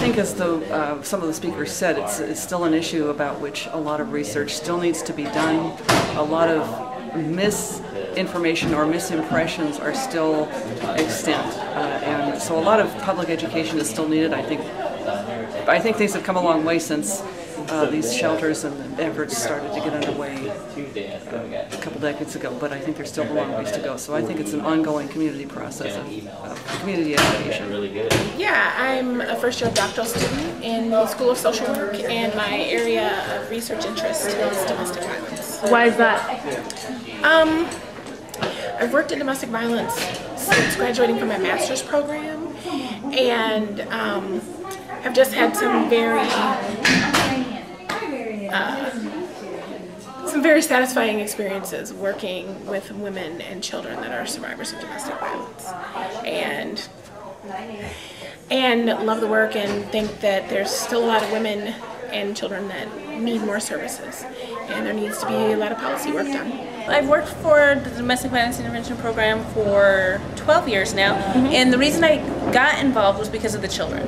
think, as some of the speakers said, it's still an issue about which a lot of research still needs to be done. A lot of misinformation or misimpressions are still extant, and so a lot of public education is still needed. I think things have come a long way since these shelters and efforts started to get underway a couple decades ago, but I think there's still a long ways to go. So I think it's an ongoing community process of community education. Yeah, I'm a first-year doctoral student in the School of Social Work, and my area of research interest is domestic violence. Why is that? I've worked in domestic violence since graduating from my master's program, and I've just had some very satisfying experiences working with women and children that are survivors of domestic violence, and love the work and think that there's still a lot of women and children that need more services, and there needs to be a lot of policy work done. I've worked for the Domestic Violence Intervention Program for 12 years now, and the reason I got involved was because of the children.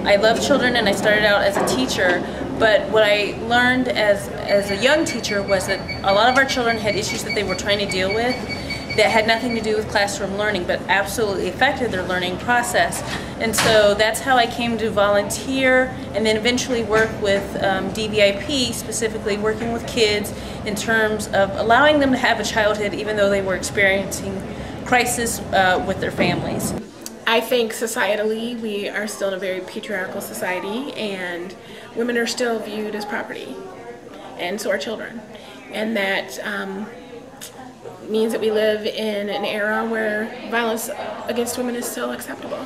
I love children, and I started out as a teacher, but what I learned as a young teacher was that a lot of our children had issues that they were trying to deal with that had nothing to do with classroom learning, but absolutely affected their learning process. And so that's how I came to volunteer and then eventually work with DVIP, specifically working with kids in terms of allowing them to have a childhood even though they were experiencing crisis with their families. I think societally we are still in a very patriarchal society, and women are still viewed as property, and so are children. And that means that we live in an era where violence against women is still acceptable.